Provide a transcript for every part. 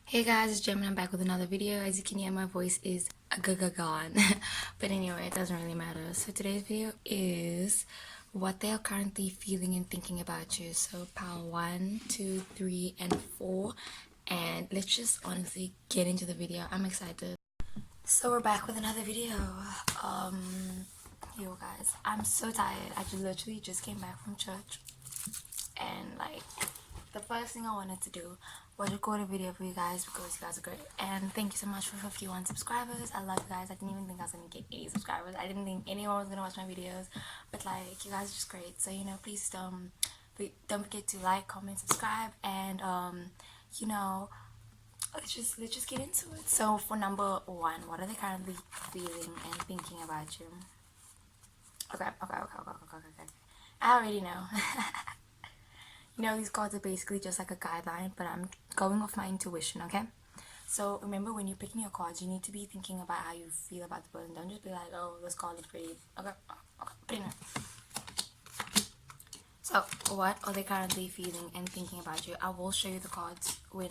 Hey guys, it's Jem and I'm back with another video. As you can hear, my voice is gone. But anyway, it doesn't really matter. So today's video is what they are currently feeling and thinking about you. So power 1, 2, 3, and 4. And let's just honestly get into the video. I'm excited. So we're back with another video. Yo guys, I'm so tired. I literally just came back from church. And like the first thing I wanted to do was record a video for you guys because you guys are great, and thank you so much for 51 subscribers. I love you guys. I didn't even think I was gonna get 80 subscribers. I didn't think anyone was gonna watch my videos, but like you guys are just great. So please don't forget to like, comment, subscribe, and you know let's just get into it. So for number 1, what are they currently feeling and thinking about you? Okay. I already know. These cards are basically just like a guideline, but I'm going off my intuition, okay? So remember, when you're picking your cards, you need to be thinking about how you feel about the person. Don't just be like, oh, this card looks pretty. Okay, put it in. So what are they currently feeling and thinking about you? I will show you the cards when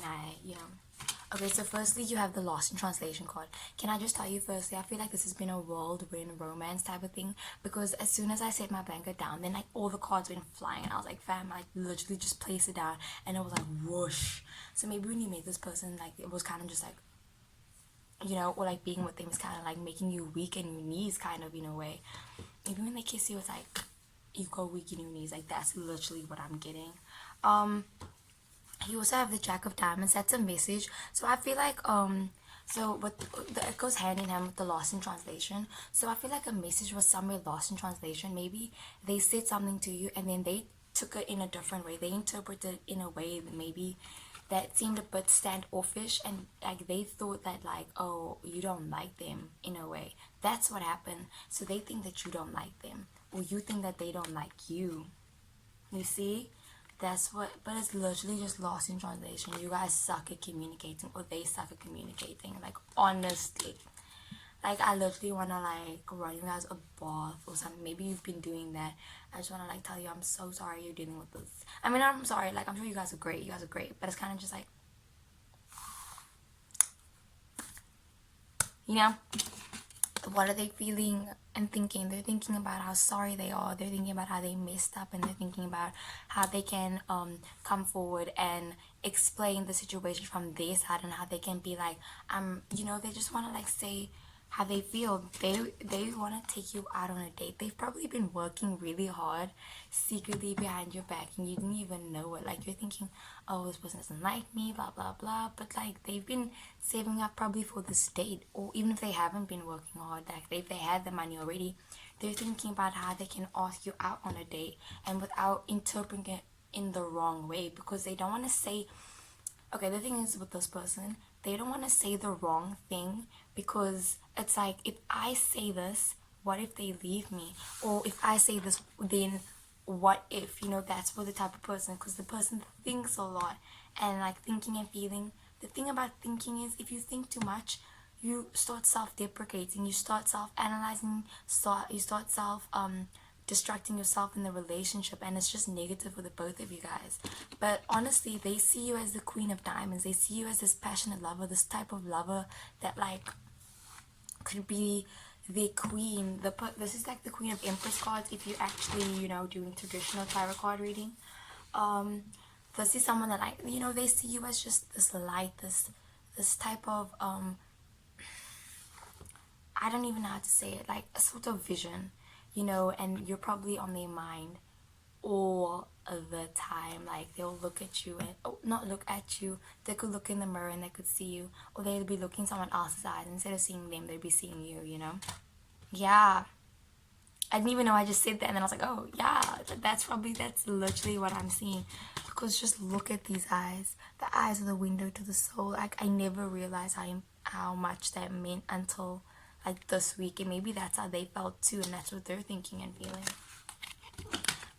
Okay, so firstly, you have the Lost in Translation card. Can I just tell you firstly, I feel like this has been a whirlwind romance type of thing, because as soon as I set my blanket down, then like all the cards went flying, and I was like, fam, like literally just place it down, and it was like whoosh. So maybe when you meet this person, like it was kind of just like, or like being with them is kind of like making you weak in your knees, kind of in a way. Maybe when they kiss you, it's like you go weak in your knees. Like that's literally what I'm getting. You also have the Jack of Diamonds. That's a message. So I feel like it goes hand in hand with the Lost in Translation. So I feel like a message was somewhere lost in translation. Maybe they said something to you and then they took it in a different way. They interpreted it in a way that maybe that seemed a bit standoffish, and like they thought that like, oh, you don't like them in a way. That's what happened. So they think that you don't like them, or you think that they don't like you. You see? That's what, but it's literally just lost in translation. You guys suck at communicating, or they suck at communicating. Like, honestly. Like, I literally want to, like, run you guys a bath or something. Maybe you've been doing that. I just want to, like, tell you I'm so sorry you're dealing with this. I mean, I'm sorry. Like, I'm sure you guys are great. You guys are great. But it's kind of just like, you know? What are they feeling and thinking? They're thinking about how sorry they are. They're thinking about how they messed up, and they're thinking about how they can come forward and explain the situation from their side, and how they can be like, they just want to like say how they feel. They want to take you out on a date. They've probably been working really hard secretly behind your back, and you didn't even know it. Like, you're thinking, oh, this person doesn't like me, blah blah blah, but like they've been saving up probably for this date. Or even if they haven't been working hard, like if they had the money already, they're thinking about how they can ask you out on a date, and without interpreting it in the wrong way, because they don't want to say, okay, the thing is with this person, they don't want to say the wrong thing, because it's like, if I say this, what if they leave me? Or if I say this, then what if, that's for the type of person, because the person thinks a lot. And like thinking and feeling, the thing about thinking is, if you think too much, you start self-deprecating, you start self-analyzing, you start distracting yourself in the relationship, and it's just negative for the both of you guys. But honestly, they see you as the Queen of Diamonds. They see you as this passionate lover, this type of lover that like could be the queen. This is like the Queen of Empress cards if you're actually doing traditional tarot card reading. This is someone that like they see you as just this light, this type of I don't even know how to say it, like a sort of vision, and you're probably on their mind all the time. Like, they'll look at you and, oh, not look at you, they could look in the mirror and they could see you, or they'd be looking someone else's eyes. Instead of seeing them, they'd be seeing you. Yeah, I didn't even know I just said that, and then I was like, oh yeah, that's literally what I'm seeing. Because just look at these eyes. The eyes are the window to the soul. Like, I never realized how much that meant until like this week, and maybe that's how they felt too, and that's what they're thinking and feeling.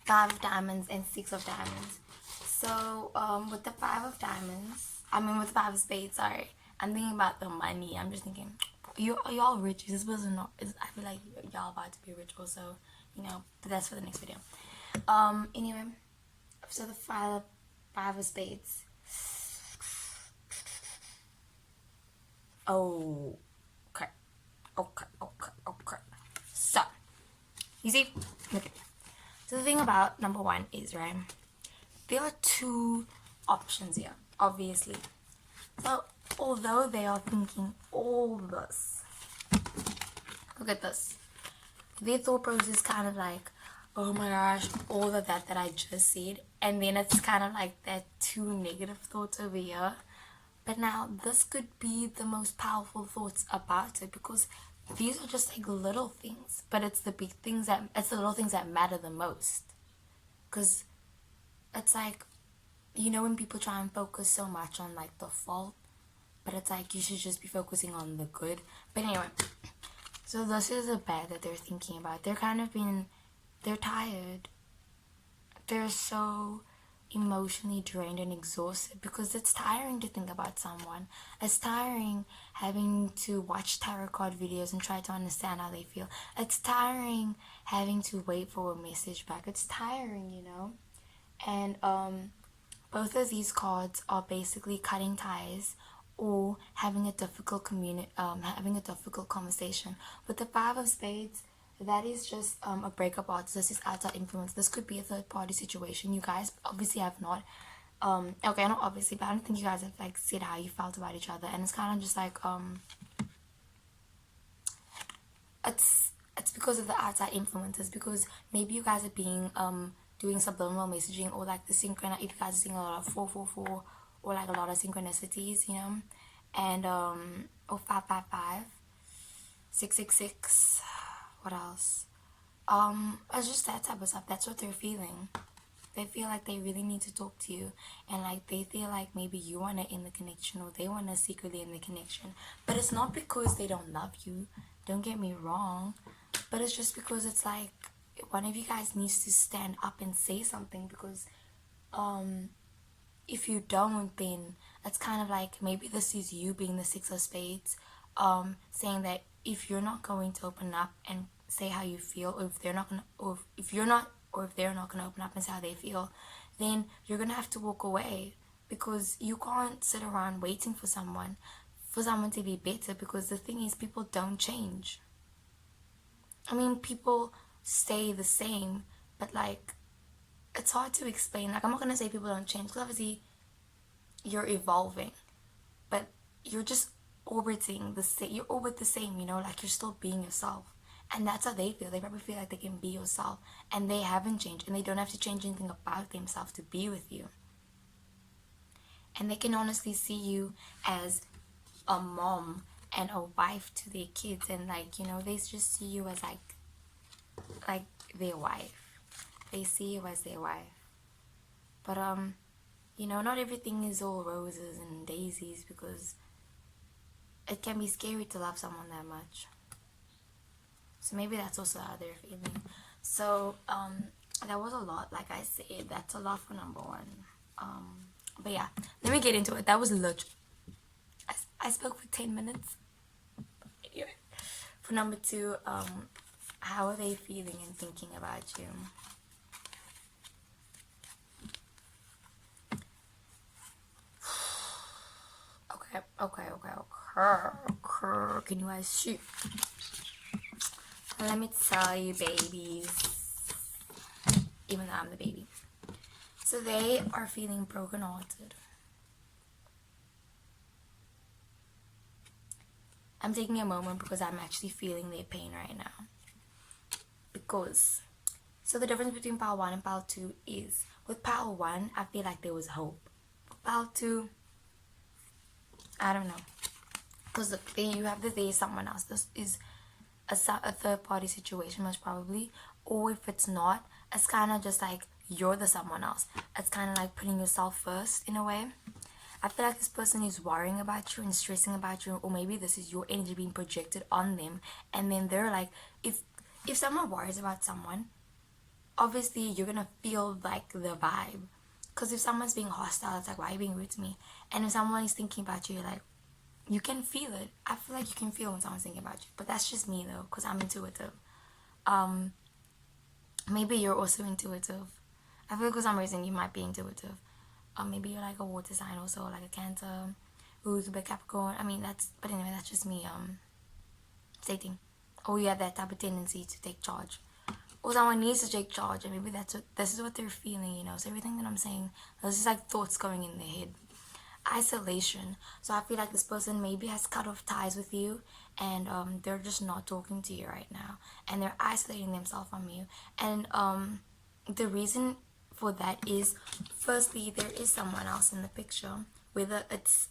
5 of Diamonds and 6 of Diamonds. So with the 5 of Diamonds, with 5 of Spades, sorry, I'm thinking about the money. I'm just thinking, y'all rich? Is this person not? I feel like y'all about to be rich also, but that's for the next video. Anyway, so the 5 of Spades. Oh, okay, okay. So, you see, okay. So the thing about number one is, right, there are two options here, obviously. So, although they are thinking all this, look at this. Their thought process is kind of like, oh my gosh, all of that I just said. And then it's kind of like that two negative thoughts over here. But now, this could be the most powerful thoughts about it, because these are just like little things. But it's the big things it's the little things that matter the most. Because it's like, you know, when people try and focus so much on like the fault, but it's like you should just be focusing on the good. But anyway, so this is a bad that they're thinking about. They're tired. They're so emotionally drained and exhausted, because it's tiring to think about someone. It's tiring having to watch tarot card videos and try to understand how they feel. It's tiring having to wait for a message back. It's tiring, you know? And both of these cards are basically cutting ties or having a difficult having a difficult conversation. With the Five of Spades, that is just a breakup artist. This is outside influence. This could be a third party situation. You guys obviously have not okay, not obviously, but I don't think you guys have like said how you felt about each other, and it's kind of just like it's because of the outside influences, because maybe you guys are being doing subliminal messaging, or like the if you guys are seeing a lot of 444, or like a lot of synchronicities, you know, and or 555, 666, what else, it's just that type of stuff. That's what they're feeling. They feel like they really need to talk to you, and like they feel like maybe you want to end the connection, or they want to secretly end the connection. But it's not because they don't love you, don't get me wrong, but it's just because it's like one of you guys needs to stand up and say something, because if you don't, then it's kind of like maybe this is you being the Six of Spades, saying that if you're not going to open up and say how you feel, or if they're not gonna, or if they're not gonna open up and say how they feel, then you're gonna have to walk away, because you can't sit around waiting for someone to be better, because the thing is, people don't change. I mean, people stay the same, but like it's hard to explain. Like, I'm not gonna say people don't change, because obviously you're evolving, but you're just orbiting the same. You orbit the same, you know, like you're still being yourself, and that's how they feel. They probably feel like they can be yourself, and they haven't changed, and they don't have to change anything about themselves to be with you. And they can honestly see you as a mom and a wife to their kids, and like, you know, they just see you as like their wife. They see you as their wife. But you know, not everything is all roses and daisies, because it can be scary to love someone that much. So maybe that's also how they're feeling. So that was a lot. Like I said, that's a lot for number one. But yeah, let me get into it. That was literally, I spoke for 10 minutes. Anyway, for number two, how are they feeling and thinking about you? Okay. Can you guys see? Let me tell you, babies. Even though I'm the baby. So they are feeling brokenhearted. I'm taking a moment because I'm actually feeling their pain right now. Because, so the difference between pile 1 and pile 2 is, with pile 1, I feel like there was hope. With pile 2, I don't know. Because look, there you have there's someone else. This is a third party situation, most probably. Or if it's not, it's kind of just like you're the someone else. It's kind of like putting yourself first in a way. I feel like this person is worrying about you and stressing about you, or maybe this is your energy being projected on them, and then they're like, if someone worries about someone, obviously you're gonna feel like the vibe. Because if someone's being hostile, it's like, why are you being rude to me? And if someone is thinking about you, you're like, you can feel it. I feel like you can feel when someone's thinking about you. But that's just me though, because I'm intuitive. Maybe you're also intuitive. I feel like for some reason you might be intuitive. Maybe you're like a water sign also, like a Cancer. Ooh, you could be a Capricorn. I mean, but anyway, that's just me stating. Or you have that type of tendency to take charge. Or someone needs to take charge, and maybe this is what they're feeling, you know. So everything that I'm saying, this is like thoughts going in their head. Isolation. So I feel like this person maybe has cut off ties with you, and they're just not talking to you right now, and they're isolating themselves from you. And the reason for that is, firstly, there is someone else in the picture, whether it's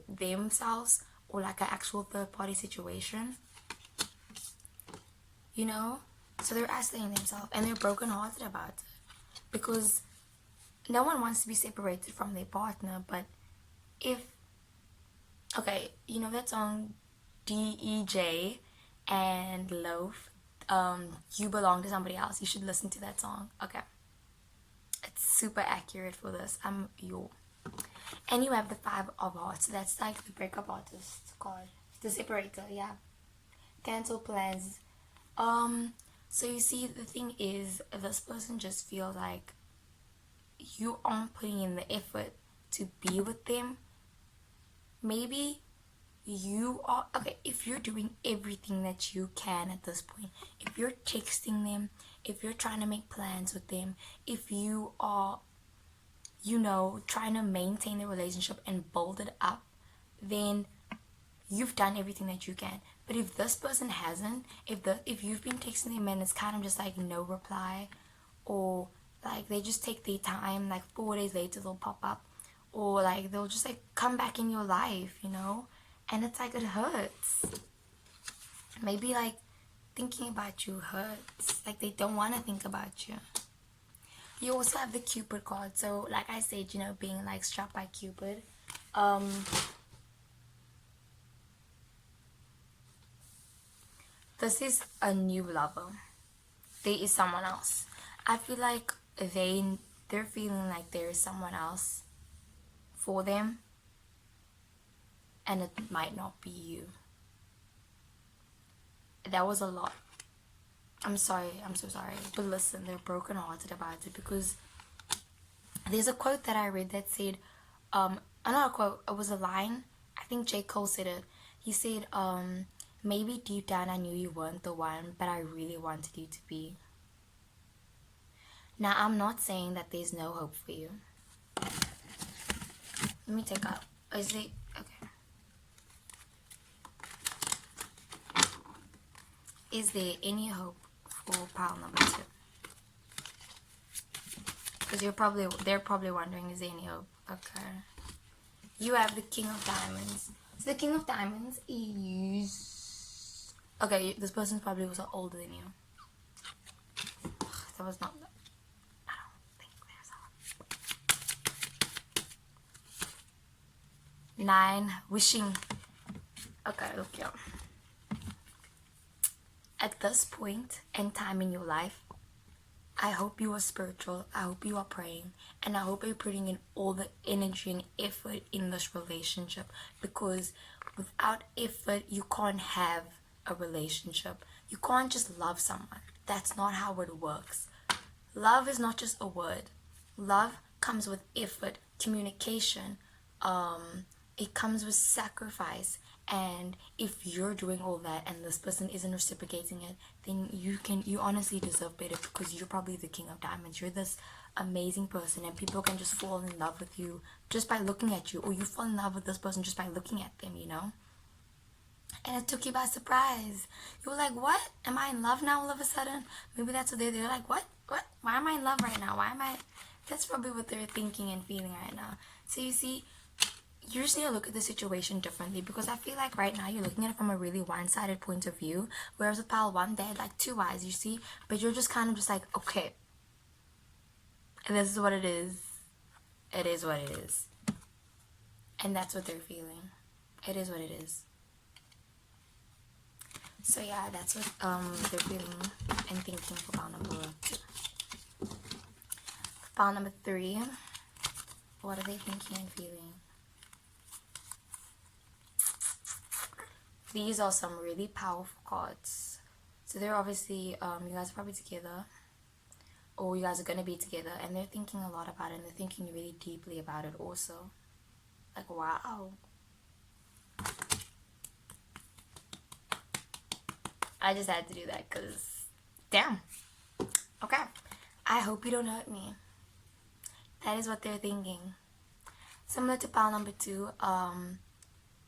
themselves or like an actual third party situation, you know. So they're isolating themselves, and they're broken hearted about it, because no one wants to be separated from their partner. But if, okay, you know that song DEJ and Loaf, You Belong to Somebody Else? You should listen to that song. Okay, it's super accurate for this. And you have the Five of Hearts. So that's like the breakup artist card, the separator. Yeah, cancel plans. So you see, the thing is, this person just feels like you aren't putting in the effort to be with them. Maybe you are, okay, if you're doing everything that you can at this point, if you're texting them, if you're trying to make plans with them, if you are, you know, trying to maintain the relationship and build it up, then you've done everything that you can. But if this person hasn't, if you've been texting them and it's kind of just like no reply, or like they just take their time, like 4 days later they'll pop up, or like they'll just like come back in your life, you know, and it's like it hurts. Maybe like thinking about you hurts, like they don't want to think about you. You also have the Cupid card. So like I said, you know, being like struck by Cupid, this is a new lover. There is someone else. I feel like they're feeling like there is someone else for them, and it might not be you. That was a lot. I'm sorry, I'm so sorry. But listen, they're broken hearted about it, because there's a quote that I read that said, not a quote, it was a line. I think J. Cole said it. He said, maybe deep down I knew you weren't the one, but I really wanted you to be. Now, I'm not saying that there's no hope for you. Let me take out. Is it okay? Is there any hope for pile number 2? Because they're probably wondering, is there any hope? Okay. You have the King of Diamonds. So the King of Diamonds is, okay, this person's probably also older than you. That was not, I don't think there's a 9, wishing. Okay, look, yeah. At this point in time in your life, I hope you are spiritual, I hope you are praying, and I hope you're putting in all the energy and effort in this relationship, because without effort, you can't have a relationship. You can't just love someone. That's not how it works. Love is not just a word. Love comes with effort, communication, it comes with sacrifice. And if you're doing all that and this person isn't reciprocating it, then you honestly deserve better, because you're probably the King of Diamonds. You're this amazing person, and people can just fall in love with you just by looking at you, or you fall in love with this person just by looking at them, you know. And it took you by surprise. You were like, what? Am I in love now all of a sudden? Maybe that's what they're like, what? Why am I in love right now? That's probably what they're thinking and feeling right now. So you see, you just need to look at the situation differently, because I feel like right now you're looking at it from a really one-sided point of view, whereas with pile 1, they had like 2 eyes, you see. But you're just kind of just like, okay, this is what it is. It is what it is. And that's what they're feeling. It is what it is. So yeah, that's what they're feeling and thinking for pile number 2. For pile number 3, what are they thinking and feeling? These are some really powerful cards. So they're obviously, you guys are probably together, or you guys are going to be together, and they're thinking a lot about it, and they're thinking really deeply about it also. Like, wow. I just had to do that because, damn. Okay. I hope you don't hurt me. That is what they're thinking. Similar to pile number 2,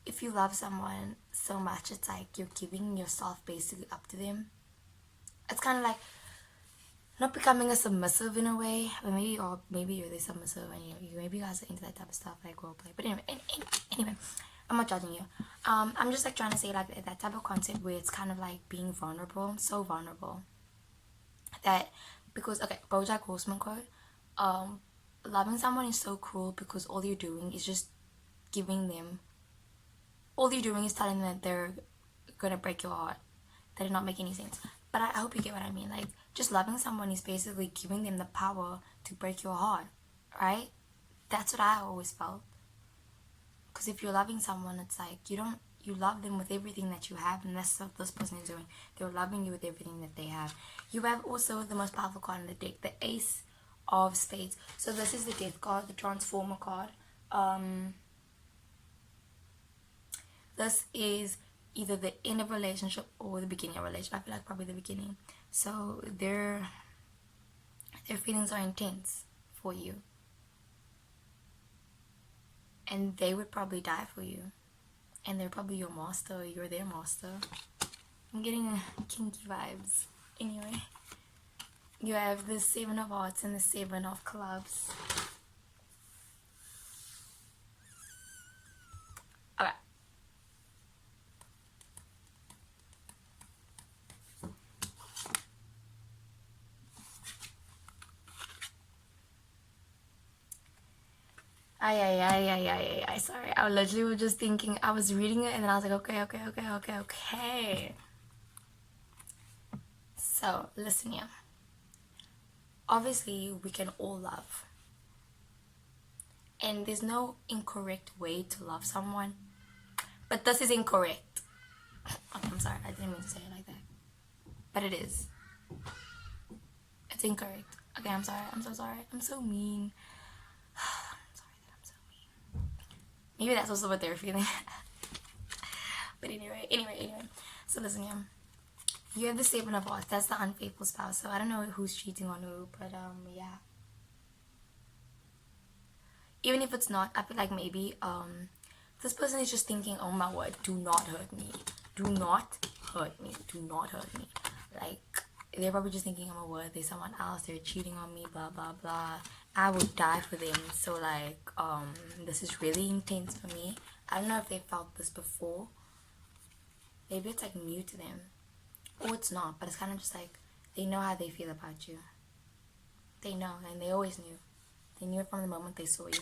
if you love someone so much, it's like you're giving yourself basically up to them. It's kind of like not becoming a submissive in a way, or maybe you're the submissive and maybe you guys are into that type of stuff like role play. But anyway, I'm not judging you. I'm just like trying to say like that type of concept where it's kind of like being vulnerable, so vulnerable that because okay, BoJack Horseman quote, loving someone is so cruel because all you're doing is just giving them. All you're doing is telling them that they're gonna break your heart. That did not make any sense. But I hope you get what I mean. Like, just loving someone is basically giving them the power to break your heart, right? That's what I always felt. Because if you're loving someone, it's like you love them with everything that you have, and that's what this person is doing. They're loving you with everything that they have. You have also the most powerful card in the deck, the Ace of Spades. So this is the Death card, the Transformer card. This is either the end of a relationship or the beginning of a relationship. I feel like probably the beginning. So their feelings are intense for you. And they would probably die for you. And they're probably your master, or you're their master. I'm getting kinky vibes. Anyway, you have the 7 of Hearts and the 7 of Clubs. Okay. Sorry, I literally was just thinking, I was reading it and then I was like, okay. So, listen here. Obviously, we can all love. And there's no incorrect way to love someone. But this is incorrect. I'm sorry, I didn't mean to say it like that. But it is. It's incorrect. Okay, I'm sorry. I'm so sorry. I'm so mean. I'm sorry that I'm so mean. Maybe that's also what they're feeling. But anyway. So listen here. You have the 7 of Hearts. That's the unfaithful spouse. So I don't know who's cheating on who, but yeah. Even if it's not, I feel like maybe this person is just thinking, oh my word, do not hurt me. Do not hurt me. Do not hurt me. Like, they're probably just thinking, oh my word, there's someone else, they're cheating on me, blah blah blah. I would die for them. So like, this is really intense for me. I don't know if they felt this before. Maybe it's like new to them. Or it's not, but it's kind of just like, they know how they feel about you. They know, and they always knew. They knew it from the moment they saw you.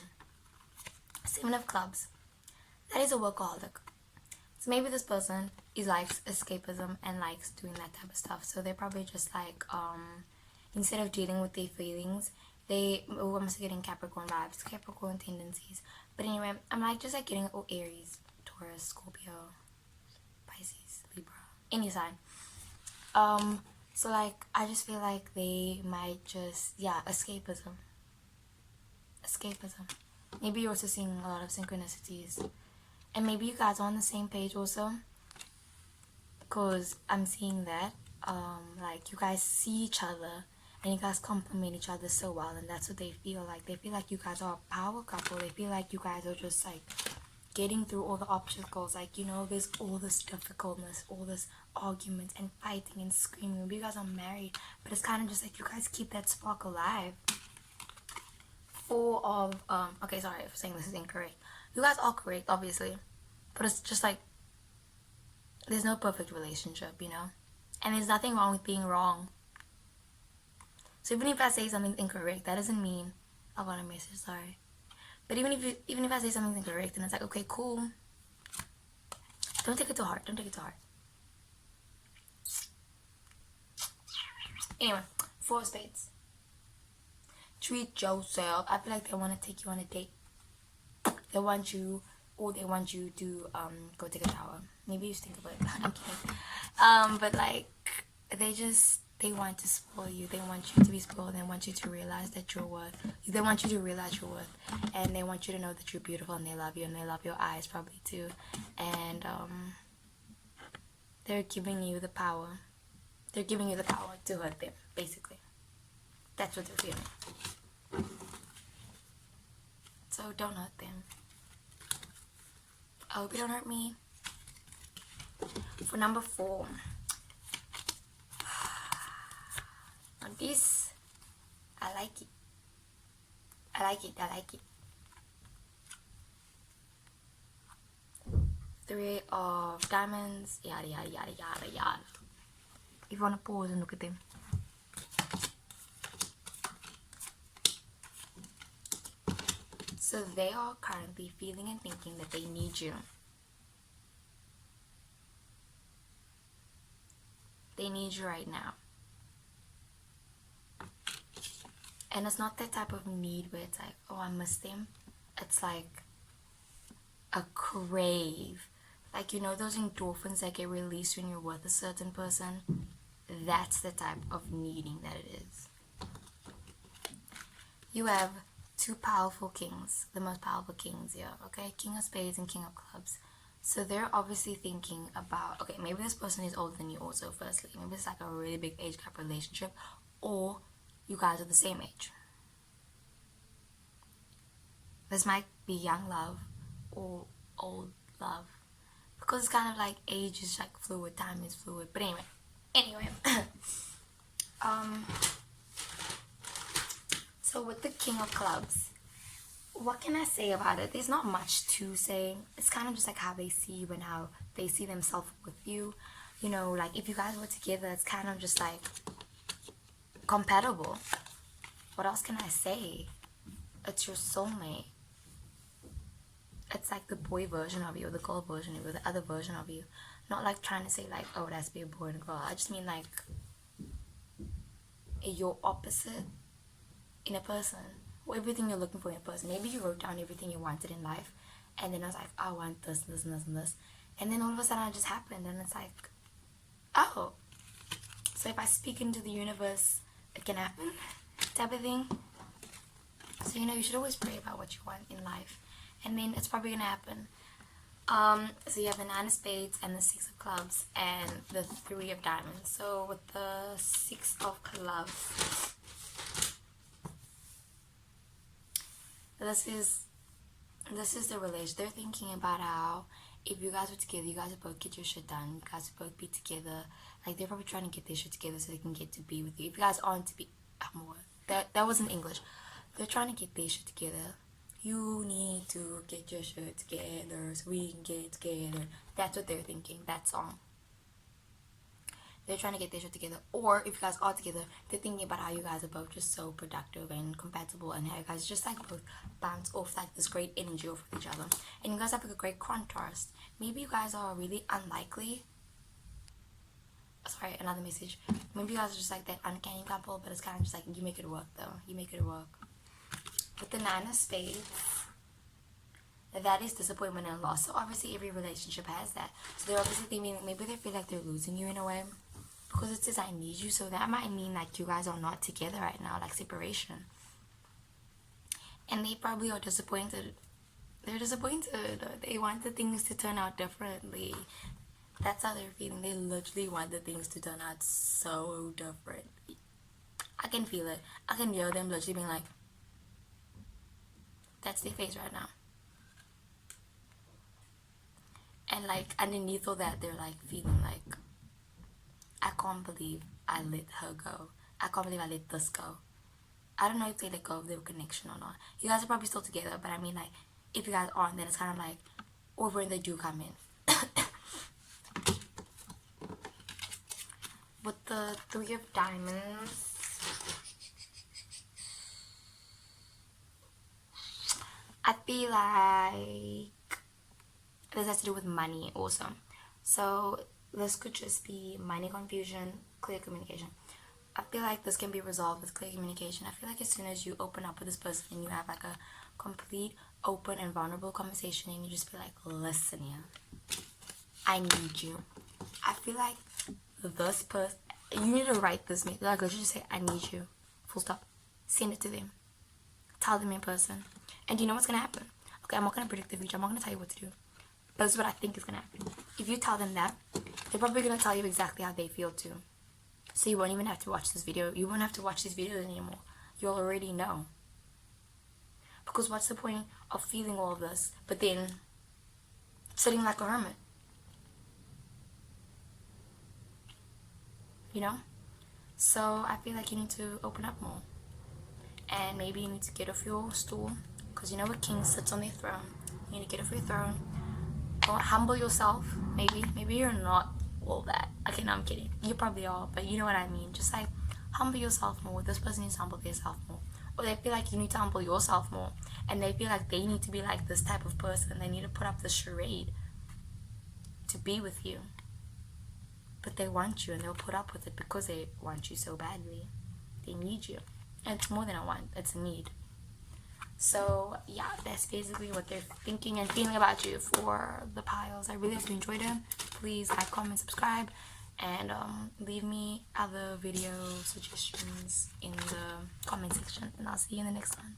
7 of Clubs. That is a workaholic. So maybe this person likes escapism and likes doing that type of stuff. So they're probably just like, instead of dealing with their feelings, I'm just getting Capricorn vibes, Capricorn tendencies. But anyway, I'm like just like getting Aries, Taurus, Scorpio, Pisces, Libra, any sign. So like, I just feel like they might just, escapism. Maybe you're also seeing a lot of synchronicities. And maybe you guys are on the same page also. Because I'm seeing that, like, you guys see each other and you guys complement each other so well, and that's what they feel like. They feel like you guys are a power couple. They feel like you guys are just like getting through all the obstacles. Like, there's all this difficultness, all this arguments and fighting and screaming. Maybe you guys are married, but it's kind of just like you guys keep that spark alive. 4 of okay, sorry for saying this is incorrect. You guys are correct, obviously, but it's just like there's no perfect relationship, and there's nothing wrong with being wrong. So even if I say something incorrect, that doesn't mean I got a message, sorry. But even if I say something incorrect, and it's like, okay, cool, don't take it to heart. Anyway, 4 of Spades. Treat yourself. I feel like they want to take you on a date. They want you to go take a shower. Maybe you stink of it. I'm kidding. But like, they just They want to spoil you. They want you to be spoiled. They want you to realize that you're worth. They want you to realize your worth, and they want you to know that you're beautiful, and they love you, and they love your eyes probably too. And they're giving you the power. They're giving you the power to hurt them, basically. That's what they're feeling. So don't hurt them. I hope you don't hurt me. For number 4. On this, I like it. I like it. I like it. 3 of diamonds. Yada yada yada yada yada. If you want to pause and look at them. So they are currently feeling and thinking that they need you. They need you right now. And it's not that type of need where it's like, oh, I miss them. It's like a crave. Like, you know those endorphins that get released when you're with a certain person? That's the type of needing that it is. You have 2 powerful kings. The most powerful kings here, okay? King of Spades and King of Clubs. So they're obviously thinking about, okay, maybe this person is older than you also, firstly. Maybe it's like a really big age gap relationship. Or you guys are the same age. This might be young love or old love. Because it's kind of like age is like fluid, time is fluid. But anyway. So with the King of Clubs, what can I say about it? There's not much to say. It's kind of just like how they see you and how they see themselves with you. You know, like if you guys were together, it's kind of just like compatible. What else can I say? It's your soulmate. It's like the boy version of you, or the girl version of you, or the other version of you. Not like trying to say like, oh, it has to be a boy and a girl. I just mean like your opposite in a person. Everything you're looking for in a person. Maybe you wrote down everything you wanted in life, and then I was like, I want this, this, and this, and this. And then all of a sudden it just happened, and it's like, oh. So if I speak into the universe, it can happen, type of thing. So, you know, you should always pray about what you want in life, and then it's probably gonna happen. So you have the 9 of Spades and the 6 of Clubs and the 3 of Diamonds. So with the 6 of Clubs, this is the relation. They're thinking about how if you guys were together, you guys would both get your shit done. You guys would both be together. Like, they're probably trying to get their shit together so they can get to be with you. If you guys aren't to be... that wasn't English. They're trying to get their shit together. You need to get your shit together so we can get together. That's what they're thinking. That song. They're trying to get their shit together. Or if you guys are together, they're thinking about how you guys are both just so productive and compatible, and how you guys just like both bounce off like this great energy off of each other, and you guys have like a great contrast. Maybe you guys are really unlikely. Sorry, another message. Maybe you guys are just like that uncanny couple, but it's kind of just like you make it work though. You make it work. With the 9 of Spades, that is disappointment and loss. So obviously every relationship has that. So they're obviously thinking, maybe they feel like they're losing you in a way. Because it says I need you, so that might mean like you guys are not together right now, like separation. And they probably are disappointed. They're disappointed. They want the things to turn out differently. That's how they're feeling. They literally want the things to turn out so different. I can feel it. I can hear them literally being like, that's their face right now. And like underneath all that, they're like feeling like, I can't believe I let her go. I can't believe I let this go. I don't know if they let go of their connection or not. You guys are probably still together, but I mean like, if you guys aren't, then it's kind of like, over and they do come in. With the 3 of Diamonds, I feel like this has to do with money also. So this could just be money confusion, clear communication. I feel like this can be resolved with clear communication. I feel like as soon as you open up with this person and you have like a complete, open and vulnerable conversation, and you just be like, listen here, I need you. I feel like this person, You need to write this message. Like, let's just say, I need you. Full stop. Send it to them. Tell them in person. And you know what's going to happen? Okay, I'm not going to predict the future. I'm not going to tell you what to do. But this is what I think is going to happen. If you tell them that, they're probably going to tell you exactly how they feel too. So you won't even have to watch this video. You won't have to watch these videos anymore. You'll already know. Because what's the point of feeling all of this, but then sitting like a hermit? You know? So I feel like you need to open up more. And maybe you need to get off your stool. Because you know a king sits on their throne. You need to get off your throne. Don't humble yourself. Maybe you're not all that. Okay, no, I'm kidding. You probably are, but you know what I mean. Just like, humble yourself more. This person needs to humble themselves more. Or they feel like you need to humble yourself more. And they feel like they need to be like this type of person. They need to put up this charade to be with you. But they want you, and they'll put up with it because they want you so badly. They need you. And it's more than a want, it's a need. So yeah, that's basically what they're thinking and feeling about you for the piles. I really hope you enjoyed it. Please like, comment, subscribe, and leave me other video suggestions in the comment section, and I'll see you in the next one.